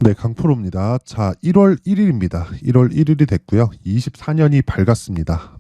네, 강프로입니다. 자, 1월 1일입니다. 1월 1일이 됐고요. 24년이 밝았습니다.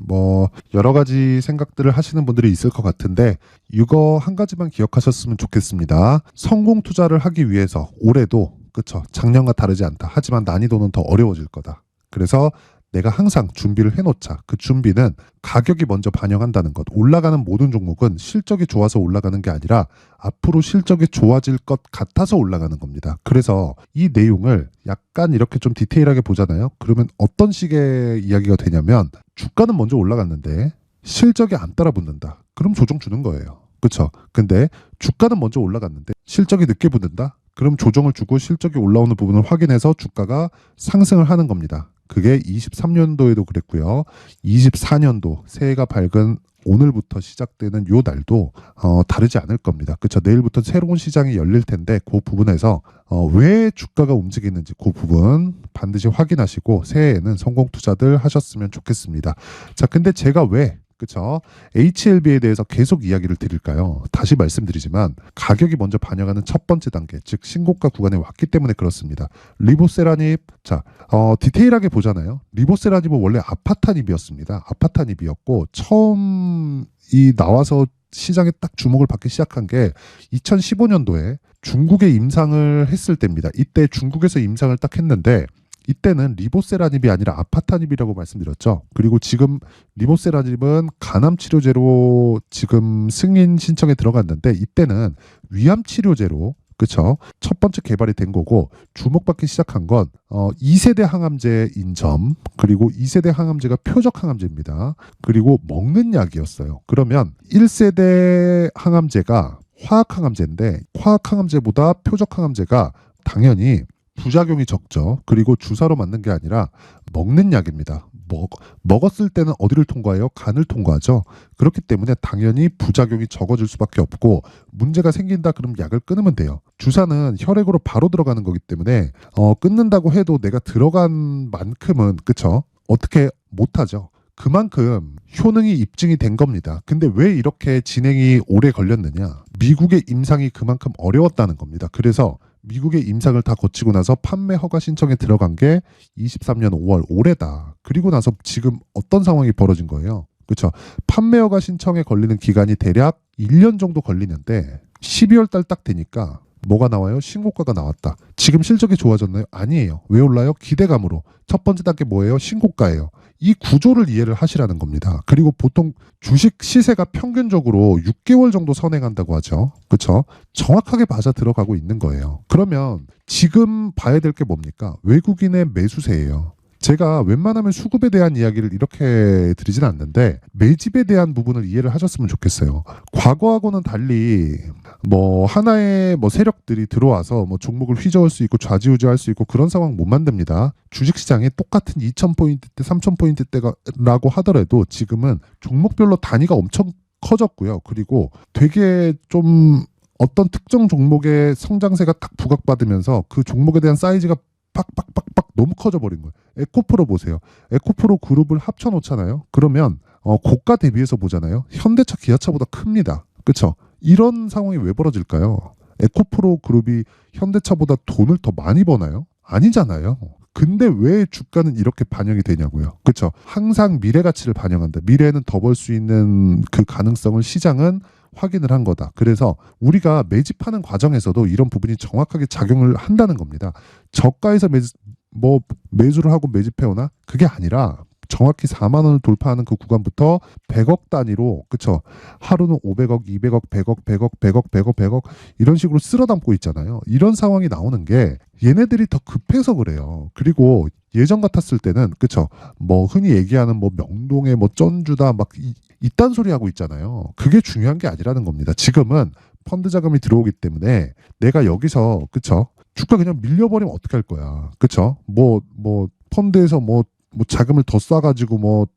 여러 가지 생각들을 하시는 분들이 있을 것 같은데, 이거 한 가지만 기억하셨으면 좋겠습니다. 성공 투자를 하기 위해서 올해도, 그쵸, 작년과 다르지 않다. 하지만 난이도는 더 어려워질 거다. 그래서 내가 항상 준비를 해놓자. 그 준비는 가격이 먼저 반영한다는 것. 올라가는 모든 종목은 실적이 좋아서 올라가는 게 아니라 앞으로 실적이 좋아질 것 같아서 올라가는 겁니다. 그래서 이 내용을 약간 이렇게 좀 디테일하게 보잖아요. 그러면 어떤 식의 이야기가 되냐면, 주가는 먼저 올라갔는데 실적이 안 따라붙는다. 그럼 조정 주는 거예요. 그렇죠? 근데 주가는 먼저 올라갔는데 실적이 늦게 붙는다. 그럼 조정을 주고 실적이 올라오는 부분을 확인해서 주가가 상승을 하는 겁니다. 그게 23년도에도 그랬고요. 24년도 새해가 밝은 오늘부터 시작되는 요 날도 다르지 않을 겁니다. 그렇죠? 내일부터 새로운 시장이 열릴 텐데 그 부분에서 왜 주가가 움직이는지 그 부분 반드시 확인하시고 새해에는 성공 투자들 하셨으면 좋겠습니다. 자, 근데 제가 왜 그렇죠? HLB에 대해서 계속 이야기를 드릴까요? 다시 말씀드리지만 가격이 먼저 반영하는 첫 번째 단계, 즉 신고가 구간에 왔기 때문에 그렇습니다. 리보세라닙, 자, 디테일하게 보잖아요. 리보세라닙은 원래 아파타닙이었습니다. 아파타닙이었고 처음 이 나와서 시장에 딱 주목을 받기 시작한 게 2015년도에 중국에 임상을 했을 때입니다. 이때 중국에서 임상을 딱 했는데 이때는 리보세라닙이 아니라 아파타닙이라고 말씀드렸죠. 그리고 지금 리보세라닙은 간암 치료제로 지금 승인 신청에 들어갔는데 이때는 위암 치료제로 그쵸? 첫 번째 개발이 된 거고 주목받기 시작한 건 2세대 항암제인 점, 그리고 2세대 항암제가 표적 항암제입니다. 그리고 먹는 약이었어요. 그러면 1세대 항암제가 화학 항암제인데 화학 항암제보다 표적 항암제가 당연히 부작용이 적죠. 그리고 주사로 맞는 게 아니라 먹는 약입니다. 먹었을 때는 어디를 통과해요? 간을 통과하죠. 그렇기 때문에 당연히 부작용이 적어질 수밖에 없고 문제가 생긴다 그러면 약을 끊으면 돼요. 주사는 혈액으로 바로 들어가는 거기 때문에 끊는다고 해도 내가 들어간 만큼은 그쵸? 어떻게 못하죠. 그만큼 효능이 입증이 된 겁니다. 근데 왜 이렇게 진행이 오래 걸렸느냐? 미국의 임상이 그만큼 어려웠다는 겁니다. 그래서 미국의 임상을 다 거치고 나서 판매 허가 신청에 들어간 게 23년 5월 올해다. 그리고 나서 지금 어떤 상황이 벌어진 거예요? 그렇죠? 판매 허가 신청에 걸리는 기간이 대략 1년 정도 걸리는데 12월 달 딱 되니까 뭐가 나와요? 신고가가 나왔다. 지금 실적이 좋아졌나요? 아니에요. 왜 올라요? 기대감으로. 첫 번째 단계 뭐예요? 신고가예요. 이 구조를 이해를 하시라는 겁니다. 그리고 보통 주식 시세가 평균적으로 6개월 정도 선행한다고 하죠. 그렇죠? 정확하게 맞아 들어가고 있는 거예요. 그러면 지금 봐야 될 게 뭡니까? 외국인의 매수세예요. 제가 웬만하면 수급에 대한 이야기를 이렇게 드리진 않는데 매집에 대한 부분을 이해를 하셨으면 좋겠어요. 과거하고는 달리 하나의 세력들이 들어와서 종목을 휘저을 수 있고 좌지우지할 수 있고 그런 상황 못 만듭니다. 주식시장에 똑같은 2,000포인트대, 3,000포인트대라고 하더라도 지금은 종목별로 단위가 엄청 커졌고요. 그리고 되게 좀 어떤 특정 종목의 성장세가 딱 부각받으면서 그 종목에 대한 사이즈가 빡빡빡빡 너무 커져 버린 거예요. 에코프로 보세요. 에코프로 그룹을 합쳐 놓잖아요. 그러면 고가 대비해서 보잖아요. 현대차, 기아차보다 큽니다. 그렇죠? 이런 상황이 왜 벌어질까요? 에코프로 그룹이 현대차보다 돈을 더 많이 버나요? 아니잖아요. 근데 왜 주가는 이렇게 반영이 되냐고요. 그렇죠? 항상 미래 가치를 반영한다. 미래에는 더 벌 수 있는 그 가능성을 시장은 확인을 한 거다. 그래서 우리가 매집하는 과정에서도 이런 부분이 정확하게 작용을 한다는 겁니다. 저가에서 매수를 하고 매집해오나? 그게 아니라 정확히 4만 원을 돌파하는 그 구간부터 100억 단위로 그쵸? 하루는 500억, 200억, 100억, 100억, 100억, 100억, 100억 이런 식으로 쓸어 담고 있잖아요. 이런 상황이 나오는 게 얘네들이 더 급해서 그래요. 그리고 예전 같았을 때는 그쵸? 흔히 얘기하는 명동의 쩐주다 이딴 소리 하고 있잖아요. 그게 중요한 게 아니라는 겁니다. 지금은 펀드 자금이 들어오기 때문에 내가 여기서 그쵸? 주가 그냥 밀려버리면 어떡할 거야. 그쵸? 펀드에서 자금을 더 쏴가지고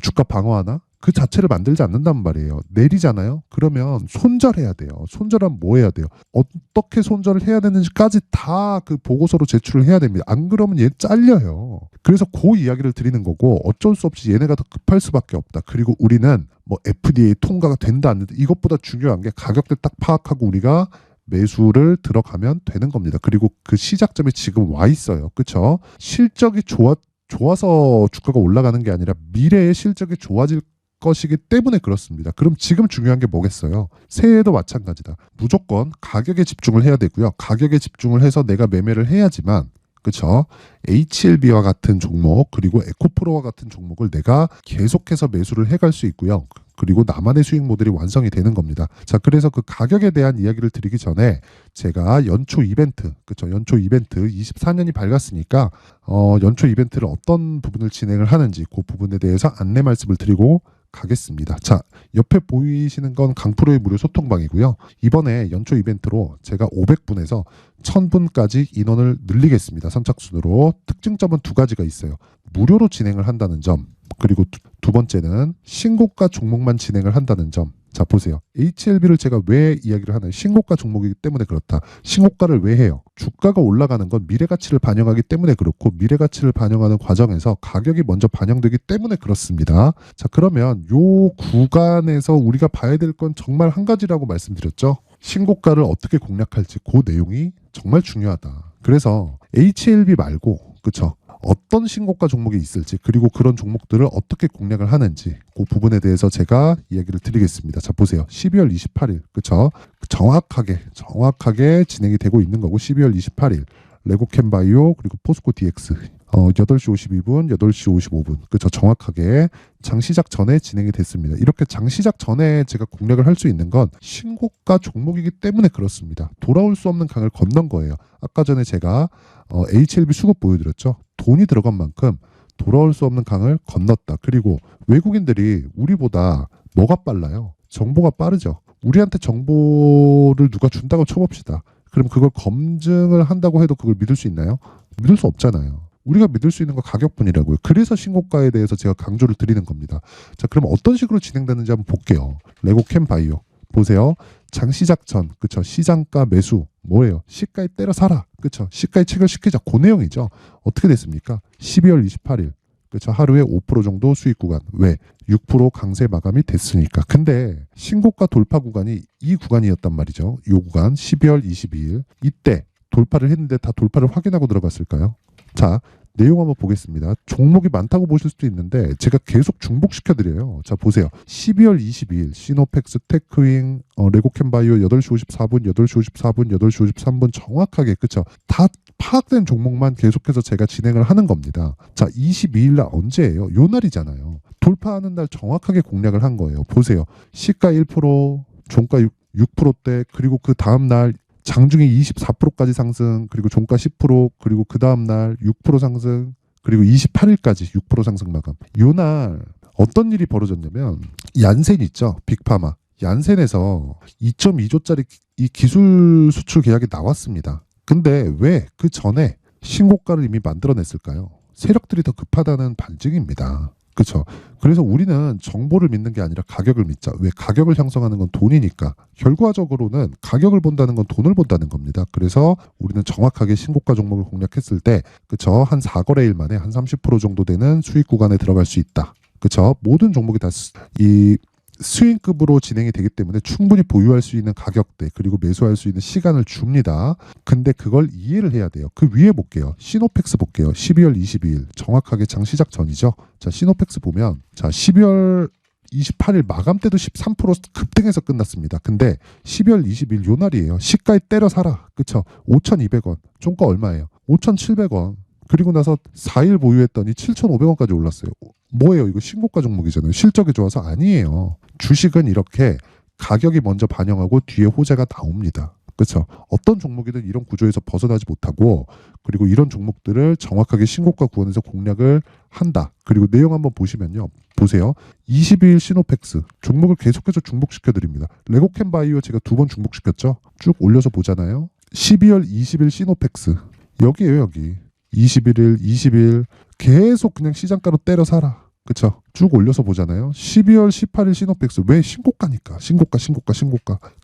주가 방어하나? 그 자체를 만들지 않는단 말이에요. 내리잖아요. 그러면 손절해야 돼요. 손절하면 뭐 해야 돼요? 어떻게 손절을 해야 되는지까지 다 그 보고서로 제출을 해야 됩니다. 안 그러면 얘 잘려요. 그래서 그 이야기를 드리는 거고 어쩔 수 없이 얘네가 더 급할 수밖에 없다. 그리고 우리는 FDA 통과가 된다 안 된다 이것보다 중요한 게 가격대 딱 파악하고 우리가 매수를 들어가면 되는 겁니다. 그리고 그 시작점이 지금 와 있어요. 그쵸? 실적이 좋아서 주가가 올라가는 게 아니라 미래의 실적이 좋아질 것이기 때문에 그렇습니다. 그럼 지금 중요한 게 뭐겠어요? 새해에도 마찬가지다. 무조건 가격에 집중을 해야 되고요. 가격에 집중을 해서 내가 매매를 해야지만, 그쵸? HLB와 같은 종목, 그리고 에코프로와 같은 종목을 내가 계속해서 매수를 해갈 수 있고요. 그리고 나만의 수익 모델이 완성이 되는 겁니다. 자, 그래서 그 가격에 대한 이야기를 드리기 전에 제가 연초 이벤트, 그쵸? 연초 이벤트 24년이 밝았으니까 연초 이벤트를 어떤 부분을 진행을 하는지 그 부분에 대해서 안내 말씀을 드리고 가겠습니다. 자, 옆에 보이시는 건 강프로의 무료 소통방이고요. 이번에 연초 이벤트로 제가 500분에서 1000분까지 인원을 늘리겠습니다. 선착순으로. 특징점은 두 가지가 있어요. 무료로 진행을 한다는 점, 그리고 두 번째는 신고가 종목만 진행을 한다는 점. 자, 보세요. HLB를 제가 왜 이야기를 하나요? 신고가 종목이기 때문에 그렇다. 신고가를 왜 해요? 주가가 올라가는 건 미래가치를 반영하기 때문에 그렇고, 미래가치를 반영하는 과정에서 가격이 먼저 반영되기 때문에 그렇습니다. 자, 그러면 요 구간에서 우리가 봐야 될 건 정말 한 가지라고 말씀드렸죠. 신고가를 어떻게 공략할지 그 내용이 정말 중요하다. 그래서 HLB 말고, 그쵸? 어떤 신고가 종목이 있을지, 그리고 그런 종목들을 어떻게 공략을 하는지 그 부분에 대해서 제가 이야기를 드리겠습니다. 자, 보세요. 12월 28일, 그쵸? 정확하게 진행이 되고 있는 거고, 12월 28일 레고캠바이오 그리고 포스코 DX 8시 52분, 8시 55분, 그쵸? 정확하게 장 시작 전에 진행이 됐습니다. 이렇게 장 시작 전에 제가 공략을 할 수 있는 건 신고가 종목이기 때문에 그렇습니다. 돌아올 수 없는 강을 건넌 거예요. 아까 전에 제가 HLB 수급 보여드렸죠. 돈이 들어간 만큼 돌아올 수 없는 강을 건넜다. 그리고 외국인들이 우리보다 뭐가 빨라요? 정보가 빠르죠. 우리한테 정보를 누가 준다고 쳐봅시다. 그럼 그걸 검증을 한다고 해도 그걸 믿을 수 있나요? 믿을 수 없잖아요. 우리가 믿을 수 있는 건 가격뿐이라고요. 그래서 신고가에 대해서 제가 강조를 드리는 겁니다. 자, 그럼 어떤 식으로 진행되는지 한번 볼게요. 레고캠바이오 보세요. 장 시작 전, 그쵸? 시장가 매수 뭐예요? 시가에 때려 사라, 그쵸? 시가에 체결시키자, 그 내용이죠. 어떻게 됐습니까? 12월 28일, 그쵸? 하루에 5% 정도 수익 구간. 왜? 6% 강세 마감이 됐으니까. 근데 신고가 돌파 구간이 이 구간이었단 말이죠. 이 구간 12월 22일 이때 돌파를 했는데 다 돌파를 확인하고 들어갔을까요? 자, 내용 한번 보겠습니다. 종목이 많다고 보실 수도 있는데 제가 계속 중복시켜드려요. 자, 보세요. 12월 22일 시노펙스, 테크윙, 레고캠바이오 8시 54분, 8시 54분, 8시 53분 정확하게, 그쵸? 다 파악된 종목만 계속해서 제가 진행을 하는 겁니다. 자, 22일 날 언제예요? 요 날이잖아요. 돌파하는 날 정확하게 공략을 한 거예요. 보세요. 시가 1%, 종가 6%대, 그리고 그 다음 날 장중에 24%까지 상승, 그리고 종가 10%, 그리고 그 다음날 6% 상승, 그리고 28일까지 6% 상승 마감. 요날 어떤 일이 벌어졌냐면, 얀센 있죠? 빅파마. 얀센에서 2.2조짜리 이 기술 수출 계약이 나왔습니다. 근데 왜 그 전에 신고가를 이미 만들어냈을까요? 세력들이 더 급하다는 반증입니다. 그렇죠. 그래서 우리는 정보를 믿는 게 아니라 가격을 믿자. 왜? 가격을 형성하는 건 돈이니까. 결과적으로는 가격을 본다는 건 돈을 본다는 겁니다. 그래서 우리는 정확하게 신고가 종목을 공략했을 때, 그쵸? 한 4거래일 만에 한 30% 정도 되는 수익 구간에 들어갈 수 있다. 그쵸? 모든 종목이 다 이 스윙급으로 진행이 되기 때문에 충분히 보유할 수 있는 가격대, 그리고 매수할 수 있는 시간을 줍니다. 근데 그걸 이해를 해야 돼요. 그 위에 볼게요. 시노펙스 볼게요. 12월 22일 정확하게 장 시작 전이죠. 자, 시노펙스 보면, 자, 12월 28일 마감 때도 13% 급등해서 끝났습니다. 근데 12월 20일 요 날이에요. 시가에 때려 사라. 그쵸? 5,200원. 종가 얼마예요? 5,700원. 그리고 나서 4일 보유했더니 7,500원까지 올랐어요. 뭐예요? 이거 신고가 종목이잖아요. 실적이 좋아서 아니에요. 주식은 이렇게 가격이 먼저 반영하고 뒤에 호재가 나옵니다. 그렇죠? 어떤 종목이든 이런 구조에서 벗어나지 못하고, 그리고 이런 종목들을 정확하게 신고가 구간에서 공략을 한다. 그리고 내용 한번 보시면요. 보세요. 22일 시노펙스 종목을 계속해서 중복시켜드립니다. 레고캠바이오 제가 2번 중복시켰죠? 쭉 올려서 보잖아요. 12월 20일 시노펙스 여기에요. 여기 21일, 20일 계속 그냥 시장가로 때려 사라. 그쵸? 쭉 올려서 보잖아요. 12월 18일 시노펙스 왜? 신고가니까. 신고가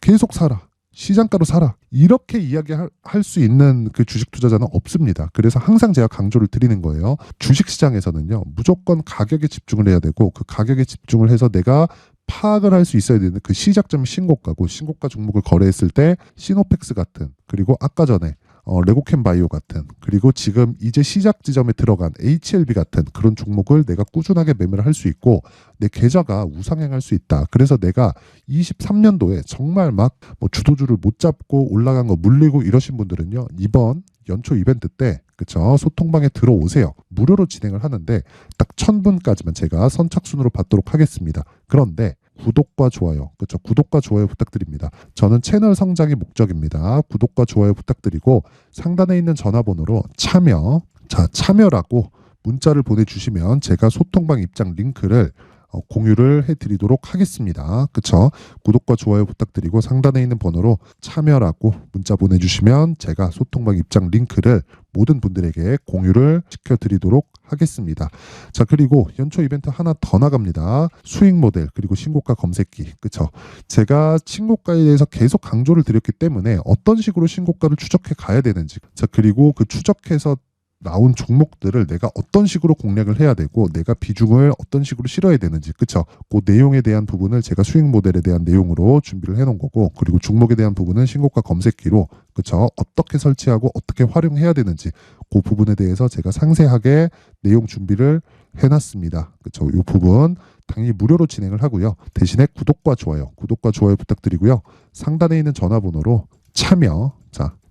계속 사라. 시장가로 사라. 이렇게 이야기할 수 있는 그 주식 투자자는 없습니다. 그래서 항상 제가 강조를 드리는 거예요. 주식 시장에서는요, 무조건 가격에 집중을 해야 되고, 그 가격에 집중을 해서 내가 파악을 할 수 있어야 되는 그 시작점이 신고가고, 신고가 종목을 거래했을 때 시노펙스 같은, 그리고 아까 전에 레고캠 바이오 같은, 그리고 지금 이제 시작 지점에 들어간 HLB 같은 그런 종목을 내가 꾸준하게 매매를 할 수 있고 내 계좌가 우상향할 수 있다. 그래서 내가 23년도에 정말 막 뭐 주도주를 못 잡고 올라간 거 물리고 이러신 분들은요, 이번 연초 이벤트 때 그쵸, 소통방에 들어오세요. 무료로 진행을 하는데 딱 1000분까지만 제가 선착순으로 받도록 하겠습니다. 그런데 구독과 좋아요, 그쵸, 구독과 좋아요 부탁드립니다. 저는 채널 성장이 목적입니다. 구독과 좋아요 부탁드리고 상단에 있는 전화번호로 참여라고 문자를 보내주시면 제가 소통방 입장 링크를 공유를 해드리도록 하겠습니다. 그쵸? 구독과 좋아요 부탁드리고 상단에 있는 번호로 참여라고 문자 보내주시면 제가 소통방 입장 링크를 모든 분들에게 공유를 시켜드리도록 하겠습니다. 자, 그리고 연초 이벤트 하나 더 나갑니다. 수익 모델 그리고 신고가 검색기. 그쵸? 제가 신고가에 대해서 계속 강조를 드렸기 때문에 어떤 식으로 신고가를 추적해 가야 되는지, 자, 그리고 그 추적해서 나온 종목들을 내가 어떤 식으로 공략을 해야 되고 내가 비중을 어떤 식으로 실어야 되는지, 그쵸? 그 내용에 대한 부분을 제가 수익 모델에 대한 내용으로 준비를 해놓은 거고, 그리고 종목에 대한 부분은 신고가 검색기로, 그쵸? 어떻게 설치하고 어떻게 활용해야 되는지 그 부분에 대해서 제가 상세하게 내용 준비를 해놨습니다. 그쵸? 이 부분 당연히 무료로 진행을 하고요. 대신에 구독과 좋아요 부탁드리고요. 상단에 있는 전화번호로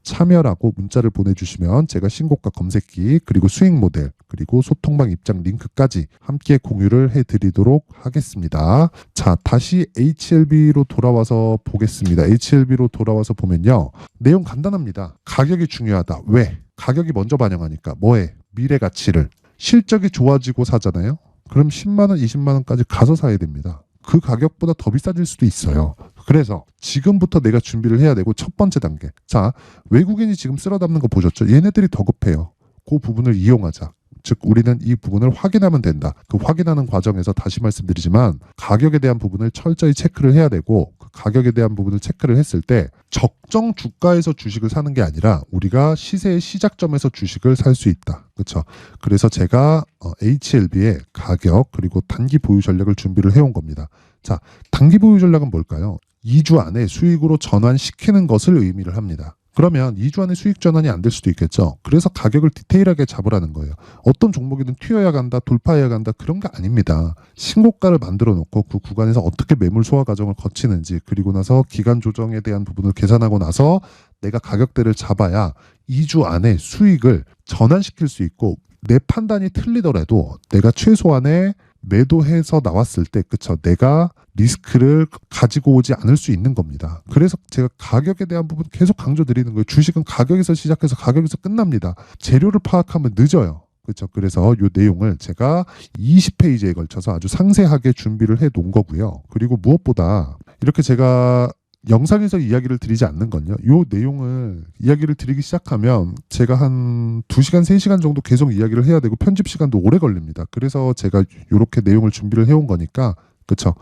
참여라고 문자를 보내주시면 제가 신고가 검색기 그리고 수익 모델 그리고 소통방 입장 링크까지 함께 공유를 해드리도록 하겠습니다. 자, 다시 HLB로 돌아와서 보겠습니다. HLB로 돌아와서 보면요, 내용 간단합니다. 가격이 중요하다. 왜? 가격이 먼저 반영하니까. 뭐에? 미래 가치를. 실적이 좋아지고 사잖아요. 그럼 10만원 20만원까지 가서 사야 됩니다. 그 가격보다 더 비싸질 수도 있어요. 그래서 지금부터 내가 준비를 해야 되고, 첫 번째 단계. 자, 외국인이 지금 쓸어 담는 거 보셨죠? 얘네들이 더 급해요. 그 부분을 이용하자. 즉 우리는 이 부분을 확인하면 된다. 그 확인하는 과정에서 다시 말씀드리지만 가격에 대한 부분을 철저히 체크를 해야 되고, 그 가격에 대한 부분을 체크를 했을 때 적정 주가에서 주식을 사는 게 아니라 우리가 시세의 시작점에서 주식을 살 수 있다. 그렇죠? 그래서 제가 HLB의 가격 그리고 단기 보유 전략을 준비를 해온 겁니다. 자, 단기 보유 전략은 뭘까요? 2주 안에 수익으로 전환시키는 것을 의미를 합니다. 그러면 2주 안에 수익 전환이 안 될 수도 있겠죠. 그래서 가격을 디테일하게 잡으라는 거예요. 어떤 종목이든 튀어야 간다, 돌파해야 간다, 그런 게 아닙니다. 신고가를 만들어 놓고 그 구간에서 어떻게 매물 소화 과정을 거치는지, 그리고 나서 기간 조정에 대한 부분을 계산하고 나서 내가 가격대를 잡아야 2주 안에 수익을 전환시킬 수 있고, 내 판단이 틀리더라도 내가 최소한의 매도해서 나왔을 때, 그쵸, 내가 리스크를 가지고 오지 않을 수 있는 겁니다. 그래서 제가 가격에 대한 부분 계속 강조드리는 거예요. 주식은 가격에서 시작해서 가격에서 끝납니다. 재료를 파악하면 늦어요. 그렇죠. 그래서 이 내용을 제가 20페이지에 걸쳐서 아주 상세하게 준비를 해 놓은 거고요. 그리고 무엇보다 이렇게 제가 영상에서 이야기를 드리지 않는 건요, 이 내용을 이야기를 드리기 시작하면 제가 한 2시간, 3시간 정도 계속 이야기를 해야 되고 편집 시간도 오래 걸립니다. 그래서 제가 이렇게 내용을 준비를 해온 거니까, 그쵸?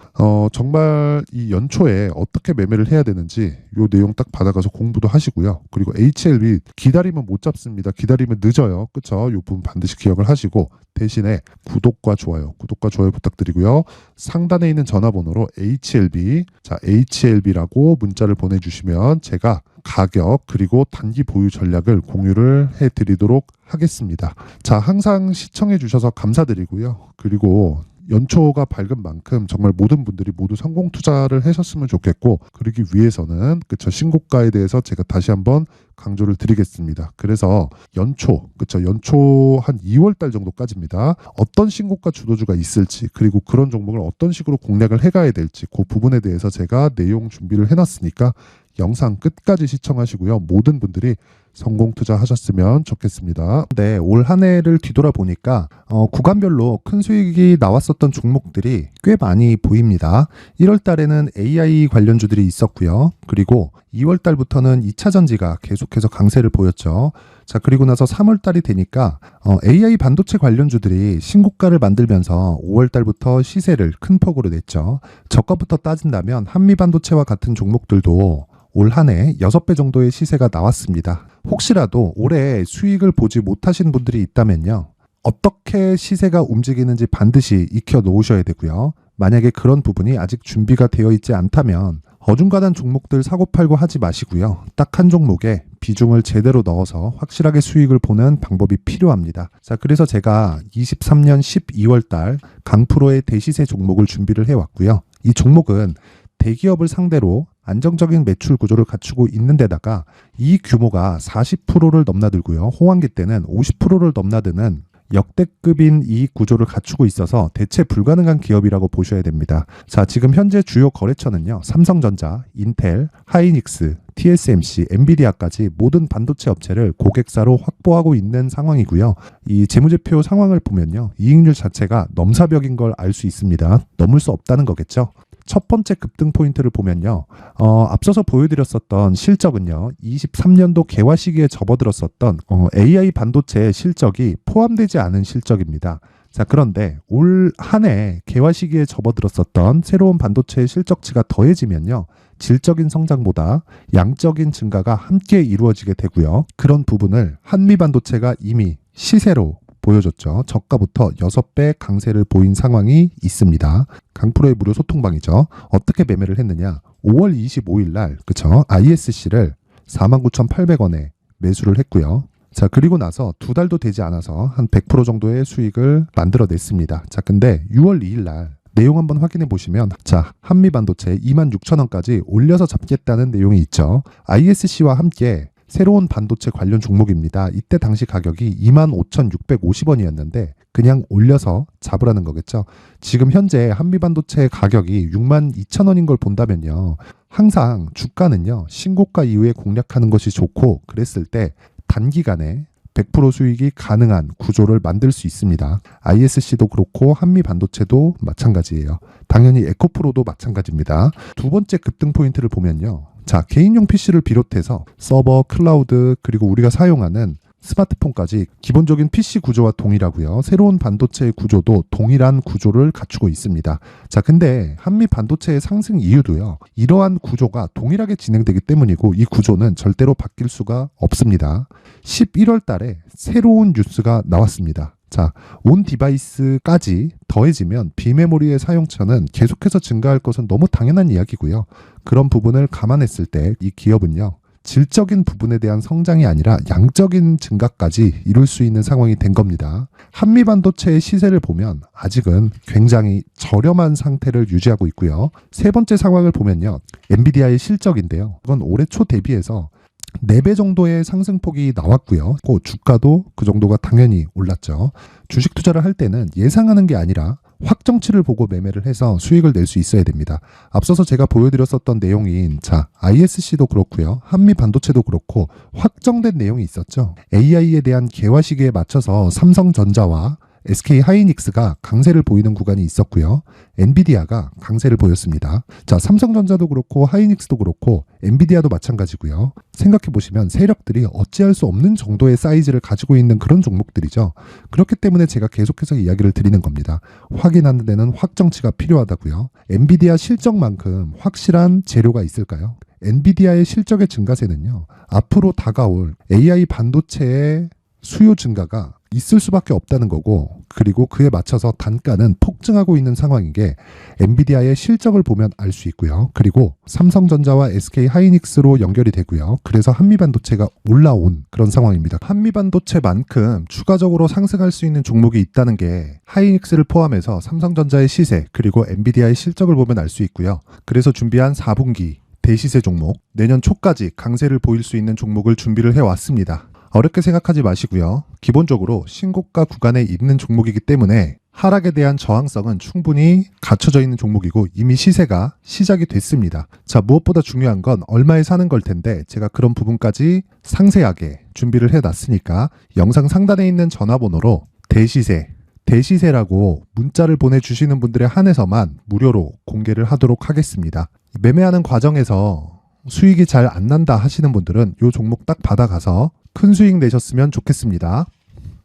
정말 이 연초에 어떻게 매매를 해야 되는지 요 내용 딱 받아가서 공부도 하시고요. 그리고 HLB 기다리면 못 잡습니다. 기다리면 늦어요. 그쵸? 요 부분 반드시 기억을 하시고, 대신에 구독과 좋아요 부탁드리고요. 상단에 있는 전화번호로 HLB라고 문자를 보내주시면 제가 가격 그리고 단기 보유 전략을 공유를 해드리도록 하겠습니다. 자, 항상 시청해 주셔서 감사드리고요. 그리고 연초가 밝은 만큼 정말 모든 분들이 모두 성공 투자를 하셨으면 좋겠고, 그러기 위해서는 그쵸, 신고가에 대해서 제가 다시 한번 강조를 드리겠습니다. 그래서 연초 한 2월 달 정도까지입니다. 어떤 신고가 주도주가 있을지, 그리고 그런 종목을 어떤 식으로 공략을 해가야 될지, 그 부분에 대해서 제가 내용 준비를 해놨으니까 영상 끝까지 시청하시고요. 모든 분들이 성공 투자하셨으면 좋겠습니다. 네, 올 한 해를 뒤돌아보니까 구간별로 큰 수익이 나왔었던 종목들이 꽤 많이 보입니다. 1월 달에는 AI 관련주들이 있었고요. 그리고 2월 달부터는 2차 전지가 계속해서 강세를 보였죠. 자, 그리고 나서 3월 달이 되니까 AI 반도체 관련주들이 신고가를 만들면서 5월 달부터 시세를 큰 폭으로 냈죠. 저가부터 따진다면 한미반도체와 같은 종목들도 올 한 해 6배 정도의 시세가 나왔습니다. 혹시라도 올해 수익을 보지 못하신 분들이 있다면요, 어떻게 시세가 움직이는지 반드시 익혀 놓으셔야 되고요. 만약에 그런 부분이 아직 준비가 되어 있지 않다면 어중간한 종목들 사고팔고 하지 마시고요. 딱 한 종목에 비중을 제대로 넣어서 확실하게 수익을 보는 방법이 필요합니다. 자, 그래서 제가 23년 12월 달 강프로의 대시세 종목을 준비를 해왔고요. 이 종목은 대기업을 상대로 안정적인 매출 구조를 갖추고 있는 데다가 이 규모가 40%를 넘나들고요. 호황기 때는 50%를 넘나드는 역대급인 이익 구조를 갖추고 있어서 대체 불가능한 기업이라고 보셔야 됩니다. 자, 지금 현재 주요 거래처는요. 삼성전자, 인텔, 하이닉스, TSMC, 엔비디아까지 모든 반도체 업체를 고객사로 확보하고 있는 상황이고요. 이 재무제표 상황을 보면요. 이익률 자체가 넘사벽인 걸 알 수 있습니다. 넘을 수 없다는 거겠죠. 첫 번째 급등 포인트를 보면요. 앞서서 보여드렸었던 실적은요. 23년도 개화 시기에 접어들었었던 AI 반도체의 실적이 포함되지 않은 실적입니다. 자, 그런데 올 한 해 개화 시기에 접어들었었던 새로운 반도체의 실적치가 더해지면요. 질적인 성장보다 양적인 증가가 함께 이루어지게 되고요. 그런 부분을 한미반도체가 이미 시세로 보여줬죠. 저가부터 6배 강세를 보인 상황이 있습니다. 강프로의 무료 소통방이죠. 어떻게 매매를 했느냐. 5월 25일 날 그쵸? ISC를 49,800원에 매수를 했고요. 자, 그리고 나서 2달도 되지 않아서 한 100% 정도의 수익을 만들어냈습니다. 자, 근데 6월 2일 날 내용 한번 확인해 보시면 자, 한미반도체 26,000원까지 올려서 잡겠다는 내용이 있죠. ISC와 함께 새로운 반도체 관련 종목입니다. 이때 당시 가격이 25,650원이었는데 그냥 올려서 잡으라는 거겠죠. 지금 현재 한미반도체 가격이 62,000원인 걸 본다면요. 항상 주가는요. 신고가 이후에 공략하는 것이 좋고 그랬을 때 단기간에 100% 수익이 가능한 구조를 만들 수 있습니다. ISC도 그렇고 한미반도체도 마찬가지예요. 당연히 에코프로도 마찬가지입니다. 두 번째 급등 포인트를 보면요. 자, 개인용 PC를 비롯해서 서버, 클라우드, 그리고 우리가 사용하는 스마트폰까지 기본적인 PC 구조와 동일하고요. 새로운 반도체의 구조도 동일한 구조를 갖추고 있습니다. 자, 근데 한미 반도체의 상승 이유도요. 이러한 구조가 동일하게 진행되기 때문이고 이 구조는 절대로 바뀔 수가 없습니다. 11월 달에 새로운 뉴스가 나왔습니다. 자, 온 디바이스까지 더해지면 비메모리의 사용처는 계속해서 증가할 것은 너무 당연한 이야기고요. 그런 부분을 감안했을 때 이 기업은요. 질적인 부분에 대한 성장이 아니라 양적인 증가까지 이룰 수 있는 상황이 된 겁니다. 한미반도체의 시세를 보면 아직은 굉장히 저렴한 상태를 유지하고 있고요. 세 번째 상황을 보면요. 엔비디아의 실적인데요. 이건 올해 초 대비해서 4배 정도의 상승폭이 나왔고요. 주가도 그 정도가 당연히 올랐죠. 주식 투자를 할 때는 예상하는 게 아니라 확정치를 보고 매매를 해서 수익을 낼 수 있어야 됩니다. 앞서서 제가 보여드렸었던 내용인 자, ISC도 그렇고요. 한미반도체도 그렇고 확정된 내용이 있었죠. AI에 대한 개화 시기에 맞춰서 삼성전자와 SK 하이닉스가 강세를 보이는 구간이 있었고요. 엔비디아가 강세를 보였습니다. 자, 삼성전자도 그렇고 하이닉스도 그렇고 엔비디아도 마찬가지고요. 생각해 보시면 세력들이 어찌할 수 없는 정도의 사이즈를 가지고 있는 그런 종목들이죠. 그렇기 때문에 제가 계속해서 이야기를 드리는 겁니다. 확인하는 데는 확정치가 필요하다고요. 엔비디아 실적만큼 확실한 재료가 있을까요? 엔비디아의 실적의 증가세는요. 앞으로 다가올 AI 반도체의 수요 증가가 있을 수밖에 없다는 거고 그리고 그에 맞춰서 단가는 폭증하고 있는 상황인 게 엔비디아의 실적을 보면 알 수 있고요. 그리고 삼성전자와 SK 하이닉스로 연결이 되고요. 그래서 한미반도체가 올라온 그런 상황입니다. 한미반도체만큼 추가적으로 상승할 수 있는 종목이 있다는 게 하이닉스를 포함해서 삼성전자의 시세 그리고 엔비디아의 실적을 보면 알 수 있고요. 그래서 준비한 4분기 대시세 종목 내년 초까지 강세를 보일 수 있는 종목을 준비를 해왔습니다. 어렵게 생각하지 마시고요. 기본적으로 신고가 구간에 있는 종목이기 때문에 하락에 대한 저항성은 충분히 갖춰져 있는 종목이고 이미 시세가 시작이 됐습니다. 자, 무엇보다 중요한 건 얼마에 사는 걸 텐데 제가 그런 부분까지 상세하게 준비를 해놨으니까 영상 상단에 있는 전화번호로 대시세라고 문자를 보내주시는 분들에 한해서만 무료로 공개를 하도록 하겠습니다. 매매하는 과정에서 수익이 잘 안 난다 하시는 분들은 이 종목 딱 받아가서 큰 수익 내셨으면 좋겠습니다.